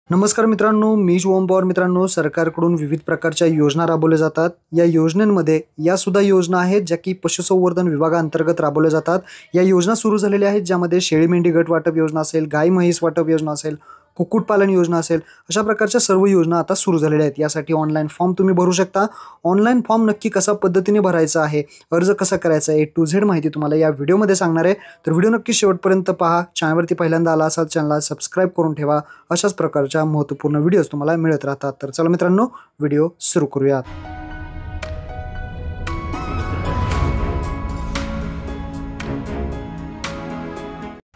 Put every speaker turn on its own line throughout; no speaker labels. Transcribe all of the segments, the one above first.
नमस्कार मित्रांनो, मी शुभम पवार. मित्रांनो, सरकारकडून विविध प्रकारच्या योजना राबवल्या जातात. या योजनांमध्ये या सुद्धा योजना आहेत ज्या की पशुसंवर्धन विभागाअंतर्गत राबवल्या जातात. या योजना सुरू झालेल्या आहेत ज्यामध्ये शेळी मेंढी गट वाटप योजना असेल, गाय म्हैस वाटप योजना असेल, कुक्कुटपालन योजना असेल, अशा प्रकारच्या सर्व योजना आता सुरू झालेल्या आहेत. यासाठी ऑनलाईन फॉर्म तुम्ही भरू शकता. ऑनलाईन फॉर्म नक्की कशा पद्धतीने भरायचा आहे, अर्ज कसा करायचा आहे, A to Z माहिती तुम्हाला या व्हिडिओमध्ये सांगणार आहे. तर व्हिडिओ नक्की शेवटपर्यंत पहा. चॅनलवरती पहिल्यांदा आला असाल चॅनलला सबस्क्राईब करून ठेवा. अशाच प्रकारच्या महत्त्वपूर्ण व्हिडिओज तुम्हाला मिळत राहतात. तर चला मित्रांनो, व्हिडिओ सुरू करूयात.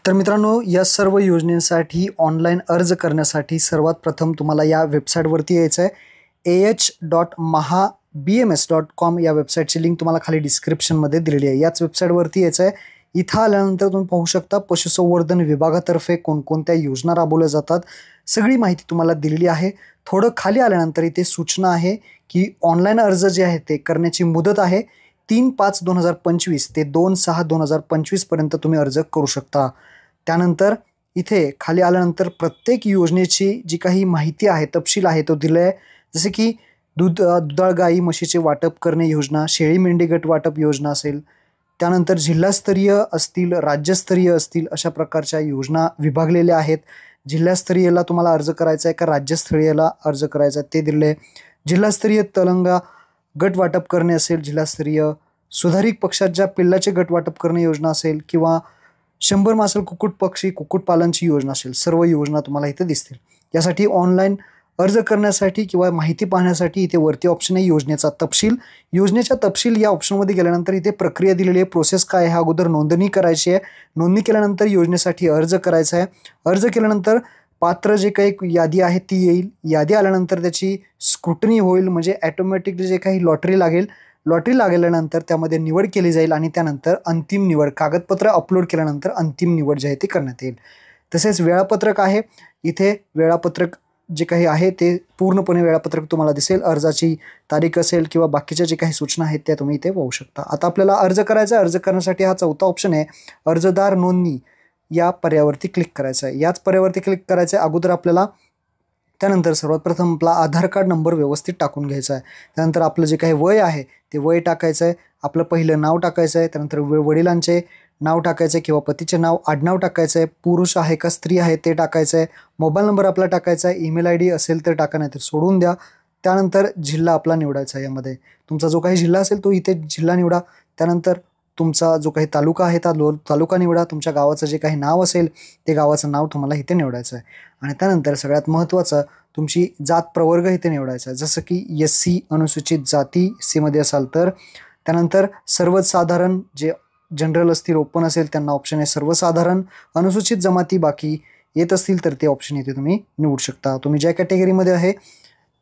तर मित्रांनो, या सर्व योजनेसाठी ऑनलाईन अर्ज करण्यासाठी सर्वात प्रथम तुम्हाला या वेबसाईटवरती यायचं आहे. ah.mahabms.com या वेबसाईटची लिंक तुम्हाला खाली डिस्क्रिप्शनमध्ये दिलेली आहे. याच वेबसाईटवरती यायचं आहे. इथं आल्यानंतर तुम्ही पाहू शकता पशुसंवर्धन विभागातर्फे कोणकोणत्या योजना राबवल्या जातात, सगळी माहिती तुम्हाला दिलेली आहे. थोडं खाली आल्यानंतर इथे सूचना आहे की ऑनलाईन अर्ज जे आहे ते करण्याची मुदत आहे 3/5/2025 ते 2/6/2025 पर्यंत तुम्ही अर्ज करू शकता. त्यानंतर इथे खाली आल्यानंतर प्रत्येक योजनेची जी काही माहिती आहे, तपशील आहे तो दिला आहे. जसे की दुधाळ गाई म्हशीचे वाटप करणे योजना, शेळी मेंढी गट वाटप योजना असेल, त्यानंतर जिल्हास्तरीय असतील, राज्यस्तरीय असतील, अशा प्रकारच्या योजना विभागलेल्या आहेत. जिल्हास्तरीयला तुम्हाला अर्ज करायचा आहे का राज्यस्तरीयला अर्ज करायचा आहे ते दिले आहे. जिल्हास्तरीय तलंगा गट वाटप करणे असेल, जिल्हास्तरीय सुधारित पक्षाच्या पिल्लाचे गट वाटप करणे योजना असेल, किंवा 100 मासल कुक्कुट पक्षी कुक्कुटपालनची योजना असेल, सर्व योजना तुम्हाला इथे दिसतील. यासाठी ऑनलाईन अर्ज करण्यासाठी किंवा माहिती पाहण्यासाठी इथे वरती ऑप्शन आहे योजनेचा तपशील. योजनेच्या तपशील या ऑप्शनमध्ये गेल्यानंतर इथे प्रक्रिया दिलेली आहे. प्रोसेस काय आहे, अगोदर नोंदणी करायची आहे. नोंदणी केल्यानंतर योजनेसाठी अर्ज करायचा आहे. अर्ज केल्यानंतर पात्र जे काही यादी आहे ती येईल. यादी आल्यानंतर त्याची स्क्रुटनी होईल, म्हणजे ॲटोमॅटिकली जे काही लॉटरी लागल्यानंतर त्यामध्ये निवड केली जाईल आणि त्यानंतर अंतिम निवड, कागदपत्र अपलोड केल्यानंतर अंतिम निवड जी आहे ती करण्यात येईल. तसेच वेळापत्रक आहे. इथे वेळापत्रक जे काही आहे ते पूर्णपणे वेळापत्रक तुम्हाला दिसेल. अर्जाची तारीख असेल किंवा बाकीच्या जे काही सूचना आहेत त्या तुम्ही इथे पाहू शकता. आता आपल्याला अर्ज करायचा आहे. अर्ज करण्यासाठी हा चौथा ऑप्शन आहे, अर्जदार नोंदणी, या पर्यायावरती क्लिक करायचं आहे. याच पर्यायावरती क्लिक करायचं आहे. अगोदर आपल्याला त्यानंतर सर्वात प्रथम आपला आधार कार्ड नंबर व्यवस्थित टाकून घ्यायचा आहे. त्यानंतर आपलं जे काही वय आहे ते वय टाकायचं आहे. आपलं पहिलं नाव टाकायचं आहे. त्यानंतर वडिलांचे नाव टाकायचं आहे किंवा पतीचे नाव, आडनाव टाकायचं आहे. पुरुष आहे का स्त्री आहे ते टाकायचं आहे. मोबाईल नंबर आपला टाकायचा आहे. ईमेल ID असेल तर टाका, नाही तर सोडून द्या. त्यानंतर जिल्हा आपला निवडायचा आहे. यामध्ये तुमचा जो काही जिल्हा असेल तो इथे जिल्हा निवडा. त्यानंतर तुमचा जो काही तालुका आहे त्या तालुका निवडा. तुमच्या गावाचं जे काही नाव असेल ते गावाचं नाव तुम्हाला इथे निवडायचं आहे. आणि त्यानंतर सगळ्यात महत्त्वाचं तुमची जात प्रवर्ग इथे निवडायचा आहे. जसं की SC अनुसूचित जाती सीमध्ये असाल तर. त्यानंतर सर्वसाधारण, जे जनरल असतील, ओपन असेल त्यांना ऑप्शन आहे सर्वसाधारण. अनुसूचित जमाती बाकी येत असतील तर ते ऑप्शन इथे तुम्ही निवडू शकता. तुम्ही ज्या कॅटेगरीमध्ये आहे,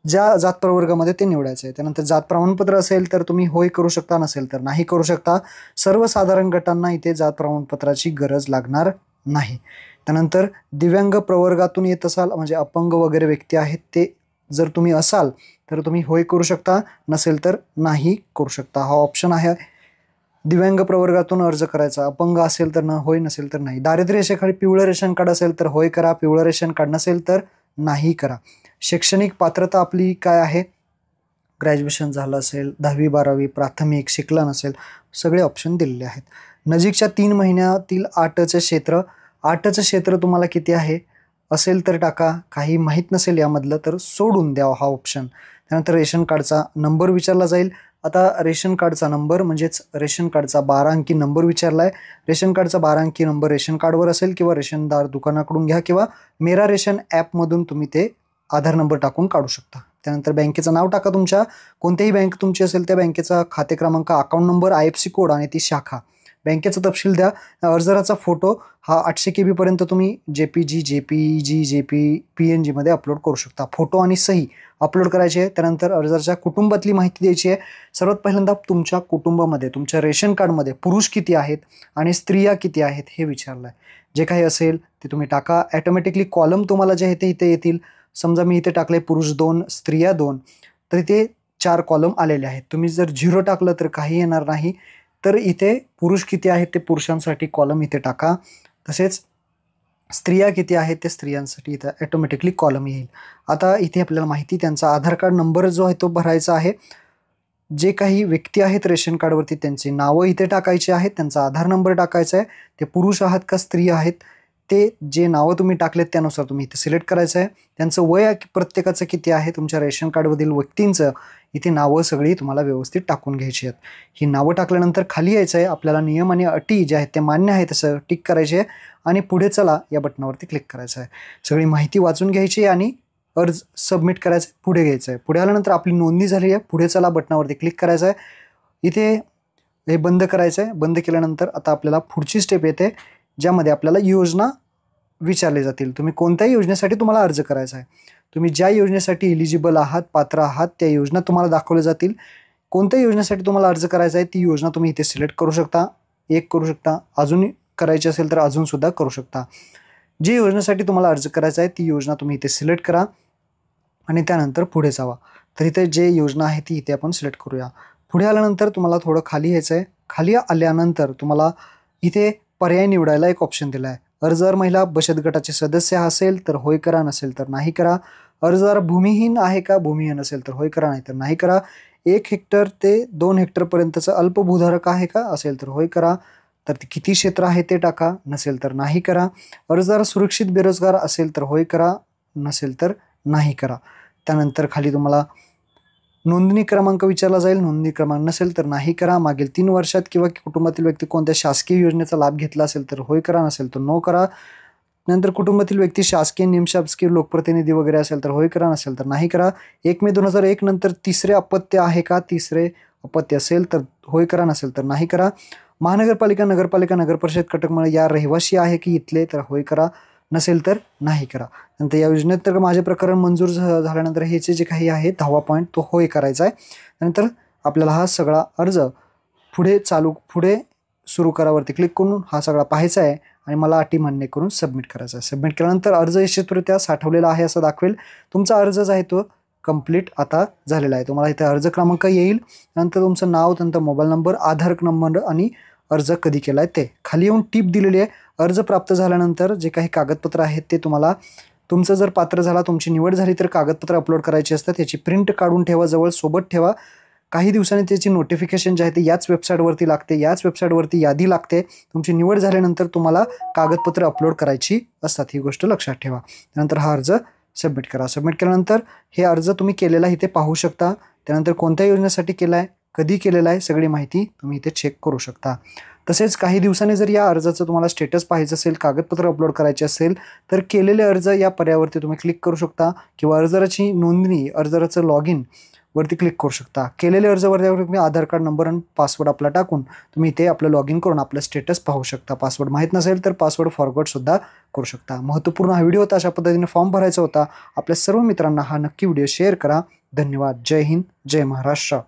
ज्या जात प्रवर्गामध्ये ते निवडायचं आहे. त्यानंतर जात प्रमाणपत्र असेल तर तुम्ही होय करू शकता, नसेल तर नाही करू शकता. सर्वसाधारण गटांना इथे जात प्रमाणपत्राची गरज लागणार नाही. त्यानंतर दिव्यांग प्रवर्गातून येत असाल, म्हणजे अपंग वगैरे व्यक्ती आहेत, ते जर तुम्ही असाल तर तुम्ही होय करू शकता, नसेल तर नाही करू शकता. हा ऑप्शन आहे. दिव्यांग प्रवर्गातून अर्ज करायचा, अपंग असेल तर होय, नसेल तर नाही. दारिद्र्य रेषेखाली पिवळं रेशन कार्ड असेल तर होय करा, पिवळं रेशन कार्ड नसेल तर नाही करा. शैक्षणिक पात्रता आपली काय आहे, ग्रॅज्युएशन झालं असेल, 10वी 12वी, प्राथमिक शिकला नसेल, सगळे ऑप्शन दिलेले आहेत. नजीकच्या 3 महिन्यातील आटचं क्षेत्र तुम्हाला किती आहे असेल तर टाका. काही माहीत नसेल यामधलं तर सोडून द्या हा ऑप्शन. त्यानंतर रेशन कार्डचा नंबर विचारला जाईल. आता रेशन कार्डचा नंबर म्हणजेच रेशन कार्डचा 12 अंकी नंबर विचारला आहे. रेशन कार्डचा 12 अंकी नंबर रेशन कार्डवर असेल किंवा रेशनदार दुकानाकडून घ्या, किंवा मेरा रेशन ॲपमधून तुम्ही ते आधार नंबर टाकून काढू शकता. त्यानंतर बँकेचं नाव टाका. तुमच्या कोणत्याही बँक तुमची असेल त्या बँकेचा खाते क्रमांक, अकाउंट नंबर, IFSC कोड आणि ती शाखा, बँकेचा तपशील द्या. अर्जदाराचा फोटो हा 800 KB पर्यंत तुम्ही JPG, PNG मध्ये अपलोड करू शकता. फोटो आणि सही अपलोड करायची आहे. त्यानंतर अर्जदाराच्या कुटुंबातली माहिती द्यायची आहे. सर्वात पहिल्यांदा तुमच्या कुटुंबामध्ये, तुमच्या रेशन कार्डमध्ये पुरुष किती आहेत आणि स्त्रिया किती आहेत हे विचारलं आहे. जे काही असेल ते तुम्ही टाका. ॲटोमॅटिकली कॉलम तुम्हाला जे आहे ते इथे येतील. समजा मी इथे टाकले पुरुष 2, स्त्रिया 2, तर इथे 4 कॉलम आलेले आहेत. तुम्ही जर 0 टाकलं तर काही येणार नाही. तर इथे पुरुष किती आहेत ते पुरुषांसाठी कॉलम इथे टाका. तसेच स्त्रिया किती आहेत त्या स्त्रियांसाठी इथं ॲटोमॅटिकली कॉलम येईल. आता इथे आपल्याला माहिती त्यांचा आधार कार्ड नंबर जो आहे तो भरायचा आहे. जे काही व्यक्ती आहेत रेशन कार्डवरती त्यांची नावं इथे टाकायची आहेत, त्यांचा आधार नंबर टाकायचा आहे. ते पुरुष आहात का स्त्री आहेत ते जे नावं तुम्ही टाकलेत त्यानुसार तुम्ही इथे सिलेक्ट करायचं आहे. त्यांचं वय प्रत्येकाचं किती आहे तुमच्या रेशन कार्डवरील व्यक्तींचं इथे नावं सगळी तुम्हाला व्यवस्थित टाकून घ्यायची आहेत. ही नावं टाकल्यानंतर खाली यायचं आहे. आपल्याला नियम आणि अटी ज्या आहेत ते मान्य आहेत असं टिक करायचे आहे आणि पुढे चला या बटनावरती क्लिक करायचं आहे. सगळी माहिती वाचून घ्यायची आणि अर्ज सबमिट करायचं आहे. पुढे घ्यायचं आहे. पुढे आल्यानंतर आपली नोंदणी झाली आहे. पुढे चला बटनावरती क्लिक करायचं आहे. इथे हे बंद करायचं आहे. बंद केल्यानंतर आता आपल्याला पुढची स्टेप येते ज्यामध्ये आपल्याला योजना विचारले जातील. तुम्ही कोणत्याही योजनेसाठी तुम्हाला अर्ज करायचा आहे. तुम्ही ज्या योजनेसाठी एलिजिबल आहात, पात्र आहात त्या योजना तुम्हाला दाखवल्या जातील. कोणत्या योजनेसाठी तुम्हाला अर्ज करायचा आहे ती योजना तुम्ही इथे सिलेक्ट करू शकता. एक करू शकता, अजून करायची असेल तर अजून सुद्धा करू शकता. जी योजनेसाठी तुम्हाला अर्ज करायचा आहे ती योजना तुम्ही इथे सिलेक्ट करा आणि त्यानंतर पुढे जावा. तर इथे जे योजना आहे ती इथे आपण सिलेक्ट करूया. पुढे आल्यानंतर तुम्हाला थोडं खाली यायचं आहे. खाली आल्यानंतर तुम्हाला इथे पर्याय निवडायला एक ऑप्शन दिला आहे. अर्जदार महिला बचत गटाचे सदस्य असेल तर होय करा, नसेल तर नाही करा. अर्जदार भूमिहीन आहे का, भूमिहीन असेल तर होय करा, नाही तर नाही करा. 1 हेक्टर ते 2 हेक्टरपर्यंतचं अल्पभूधारक आहे का, असेल तर होय करा. तर ते किती क्षेत्र आहे ते टाका, नसेल तर नाही करा. अर्जदार सुरक्षित बेरोजगार असेल तर होय करा, नसेल तर नाही करा. त्यानंतर खाली तुम्हाला नोंदणी क्रमांक विचारला जाईल. नोंदणी क्रमांक नसेल तर नाही करा. मागील 3 वर्षात किंवा कुटुंबातील व्यक्ती कोणत्या शासकीय योजनेचा लाभ घेतला असेल तर होय करा, नसेल तर नो करा. नंतर कुटुंबातील व्यक्ती शासकीय, निमशासकीय, लोकप्रतिनिधी वगैरे असेल तर होय करा, नसेल तर नाही करा. 1 मे 2001 नंतर तिसरे अपत्य आहे का, तिसरे अपत्य असेल तर होय करा, नसेल तर नाही करा. महानगरपालिका, नगरपालिका, नगरपरिषद, कटकमळ या रहिवासी आहे की इथले तर होय करा, नसेल तर नाही करा. नंतर या योजनेत तर माझे प्रकरण मंजूर झाल्यानंतर ह्याचे जे काही आहे 10वा पॉईंट तो होय करायचा आहे. नंतर आपल्याला हा सगळा अर्ज पुढे सुरू करावरती क्लिक करून हा सगळा पाहायचा आहे आणि मला अटी मान्य करून सबमिट करायचा आहे. सबमिट केल्यानंतर अर्ज यशस्वीरित्या साठवलेला आहे असं दाखवेल. तुमचा अर्ज जो आहे तो कंप्लीट आता झालेला आहे. तुम्हाला इथे अर्ज क्रमांक येईल. नंतर तुमचं नाव, नंतर मोबाईल नंबर, आधार नंबर आणि अर्ज कधी केला आहे ते. खाली येऊन टिप दिलेली आहे. अर्ज प्राप्त झाल्यानंतर जे काही कागदपत्र आहेत ते तुम्हाला, तुमचं जर पात्र झाला, तुमची निवड झाली तर कागदपत्र अपलोड करायची असतात. त्याची प्रिंट काढून ठेवा, जवळ सोबत ठेवा. काही दिवसांनी त्याची नोटिफिकेशन जे आहे ते याच वेबसाईटवरती लागते. याच वेबसाईटवरती यादी लागते. तुमची निवड झाल्यानंतर तुम्हाला कागदपत्र अपलोड करायची असतात. ही गोष्ट लक्षात ठेवा. त्यानंतर हा अर्ज सबमिट करा. सबमिट केल्यानंतर हे अर्ज तुम्ही केलेला इथे पाहू शकता. त्यानंतर कोणत्या योजनेसाठी केला आहे, कधी केलेला आहे, सगळी माहिती तुम्ही इथे चेक करू शकता. तसेच काही दिवसांनी जर या अर्जाचं तुम्हाला स्टेटस पाहायचं असेल, कागदपत्र अपलोड करायचे असेल तर केलेले अर्ज या पर्यायावरती तुम्ही क्लिक करू शकता किंवा अर्जदाराची नोंदणी, अर्जदाराचं लॉग इन वरती क्लिक करू शकता. केलेले अर्जावर तुम्ही आधार कार्ड नंबर आणि पासवर्ड आपला टाकून तुम्ही इथे आपलं लॉग इन करून आपलं स्टेटस पाहू शकता. पासवर्ड माहीत नसेल तर पासवर्ड फॉरगॉट सुद्धा करू शकता. महत्त्वपूर्ण हा व्हिडिओ होता. अशा पद्धतीने फॉर्म भरायचा होता. आपल्या सर्व मित्रांना हा नक्की व्हिडिओ शेअर करा. धन्यवाद. जय हिंद, जय महाराष्ट्र.